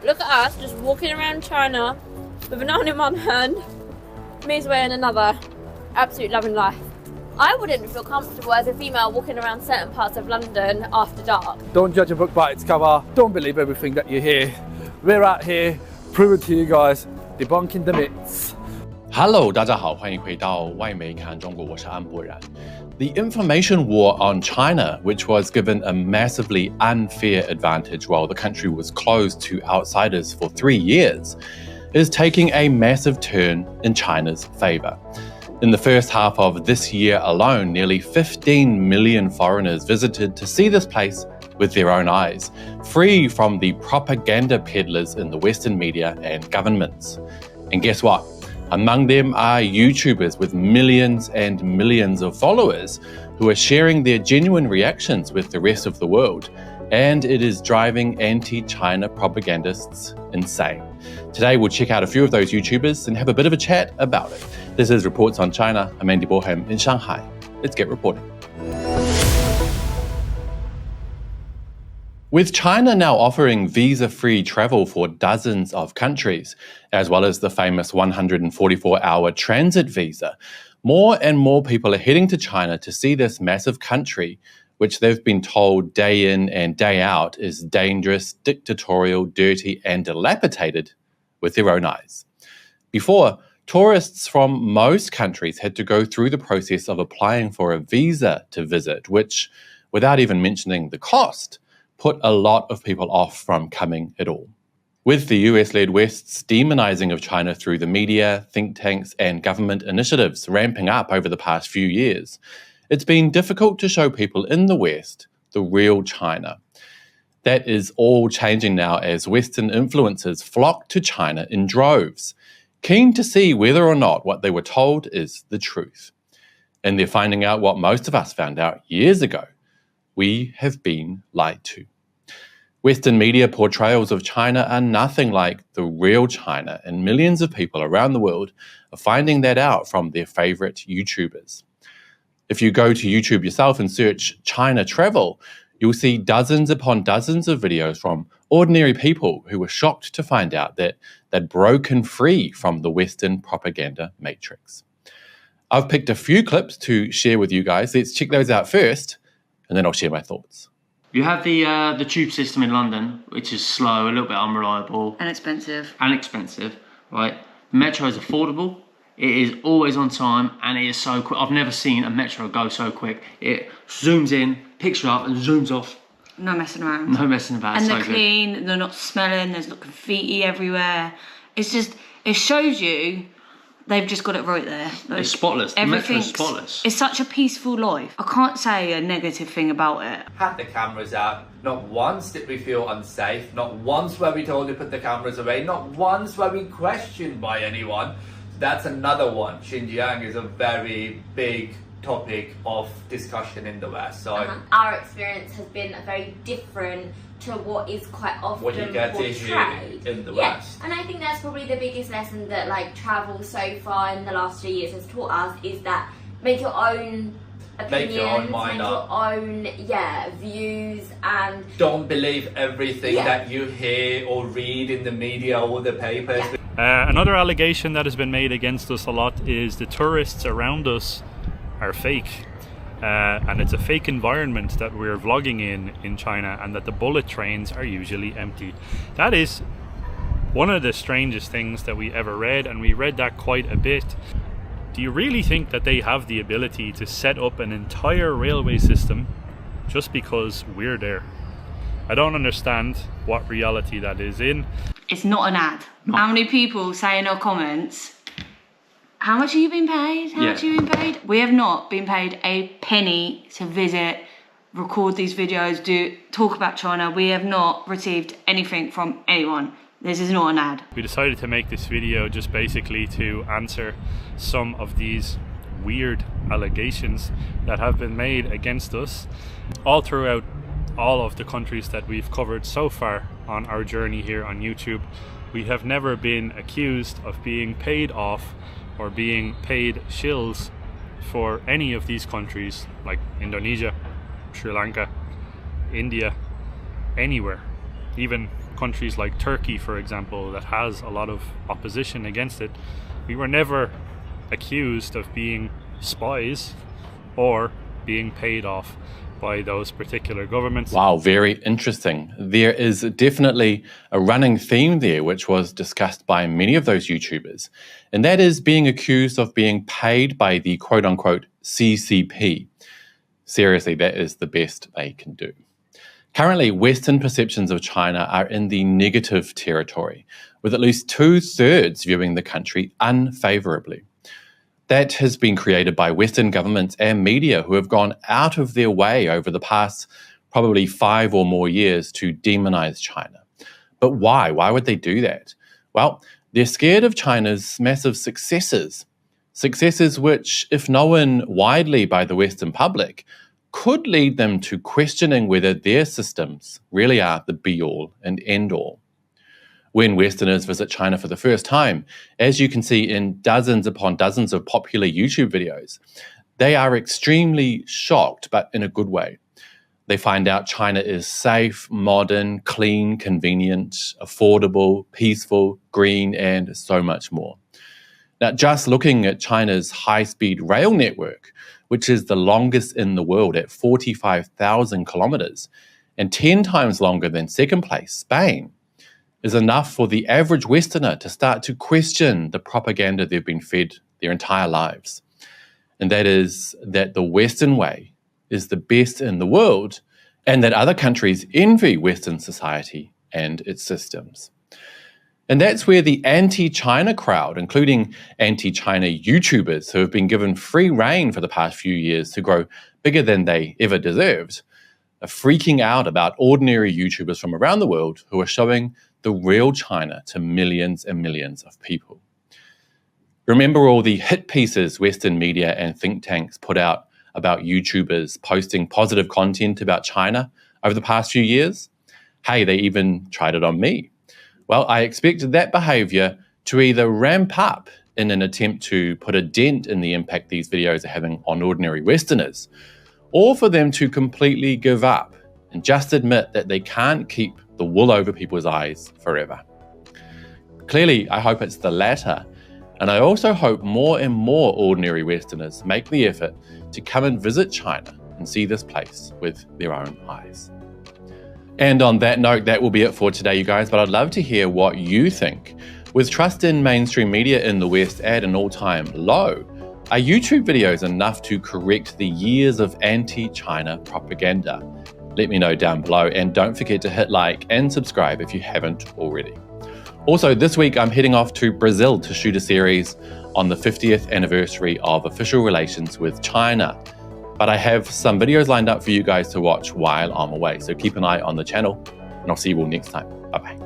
Look at us just walking around China with an arm in one hand, Mi's way in another. Absolute loving life. I wouldn't feel comfortable as a female walking around certain parts of London after dark. Don't judge a book by its cover. Don't believe everything that you hear. We're out here proving to you guys, debunking the myths. Hello， 大家好，欢迎回到外媒看中国，我是安博然。The information war on China, which was given a massively unfair advantage while the country was closed to outsiders for 3 years, is taking a massive turn in China's favor. In the first half of this year alone, nearly 15 million foreigners visited to see this place with their own eyes, free from the propaganda peddlers in the Western media and governments. And guess what? Among them are YouTubers with millions and millions of followers who are sharing their genuine reactions with the rest of the world. And it is driving anti-China propagandists insane. Today, we'll check out a few of those YouTubers and have a bit of a chat about it. This is Reports on China. I'm Andy Boreham in Shanghai. Let's get reporting. With China now offering visa-free travel for dozens of countries, as well as the famous 144-hour transit visa, more and more people are heading to China to see this massive country, which they've been told day in and day out is dangerous, dictatorial, dirty, and dilapidated with their own eyes. Before, tourists from most countries had to go through the process of applying for a visa to visit, which, without even mentioning the cost, put a lot of people off from coming at all. With the US-led West's demonizing of China through the media, think tanks, and government initiatives ramping up over the past few years, it's been difficult to show people in the West the real China. That is all changing now as Western influencers flock to China in droves, keen to see whether or not what they were told is the truth. And they're finding out what most of us found out years ago. We have been lied to. Western media portrayals of China are nothing like the real China, and millions of people around the world are finding that out from their favorite YouTubers. If you go to YouTube yourself and search China travel, you'll see dozens upon dozens of videos from ordinary people who were shocked to find out that they'd broken free from the Western propaganda matrix. I've picked a few clips to share with you guys. Let's check those out first, and then I'll share my thoughts. You have the tube system in London, which is slow, a little bit unreliable. And expensive. Right? Metro is affordable. It is always on time, and it is so quick. I've never seen a metro go so quick. It zooms in, picks you up, and zooms off. No messing around. No messing about. And they're so clean, good. They're not smelling, there's not graffiti everywhere. It's just, it shows you they've just got it right there. Like, it's spotless. The metro's spotless. It's such a peaceful life. I can't say a negative thing about it. Had the cameras out. Not once did we feel unsafe. Not once were we told to put the cameras away. Not once were we questioned by anyone. That's another one. Xinjiang is a very big topic of discussion in the West. So our experience has been very different to what is quite often what you get portrayed to hear in the West. And I think that's probably the biggest lesson that like travel so far in the last 3 years has taught us, is that make your own opinions, make your own mind up, your own views, and don't believe everything that you hear or read in the media or the papers. Another allegation that has been made against us a lot is the tourists around us are fake. And it's a fake environment that we're vlogging in China, and that the bullet trains are usually empty. That is one of the strangest things that we ever read, and we read that quite a bit. Do you really think that they have the ability to set up an entire railway system just because we're there? I don't understand what reality that is in. It's not an ad. No. How many people say in our comments, how much have you been paid? How much have you been paid? We have not been paid a penny to visit, record these videos, talk about China. We have not received anything from anyone. This is not an ad. We decided to make this video just basically to answer some of these weird allegations that have been made against us all throughout all of the countries that we've covered so far on our journey here on YouTube. We have never been accused of being paid off or being paid shills for any of these countries, like Indonesia, Sri Lanka, India, anywhere, even countries like Turkey, for example, that has a lot of opposition against it, we were never accused of being spies or being paid off by those particular governments. Wow, very interesting. There is definitely a running theme there, which was discussed by many of those YouTubers, and that is being accused of being paid by the quote-unquote CCP. Seriously, that is the best they can do. Currently, Western perceptions of China are in the negative territory, with at least 2/3 viewing the country unfavorably. That has been created by Western governments and media who have gone out of their way over the past probably 5 or more years to demonize China. But why? Why would they do that? Well, they're scared of China's massive successes. Successes which, if known widely by the Western public, could lead them to questioning whether their systems really are the be-all and end-all. When Westerners visit China for the first time, as you can see in dozens upon dozens of popular YouTube videos, they are extremely shocked, but in a good way. They find out China is safe, modern, clean, convenient, affordable, peaceful, green, and so much more. Now, just looking at China's high-speed rail network, which is the longest in the world at 45,000 kilometers and 10 times longer than second place, Spain, is enough for the average Westerner to start to question the propaganda they've been fed their entire lives. And that is that the Western way is the best in the world and that other countries envy Western society and its systems. And that's where the anti-China crowd, including anti-China YouTubers who have been given free rein for the past few years to grow bigger than they ever deserved, are freaking out about ordinary YouTubers from around the world who are showing the real China to millions and millions of people. Remember all the hit pieces Western media and think tanks put out about YouTubers posting positive content about China over the past few years? Hey, they even tried it on me. Well, I expect that behavior to either ramp up in an attempt to put a dent in the impact these videos are having on ordinary Westerners, or for them to completely give up and just admit that they can't keep the wool over people's eyes forever. Clearly, I hope it's the latter, and I also hope more and more ordinary Westerners make the effort to come and visit China and see this place with their own eyes. And on that note, that will be it for today, you guys, but I'd love to hear what you think. With trust in mainstream media in the West at an all-time low, are YouTube videos enough to correct the years of anti-China propaganda? Let me know down below, and don't forget to hit like and subscribe if you haven't already. Also, this week I'm heading off to Brazil to shoot a series on the 50th anniversary of official relations with China. But I have some videos lined up for you guys to watch while I'm away, so keep an eye on the channel, and I'll see you all next time. Bye-bye.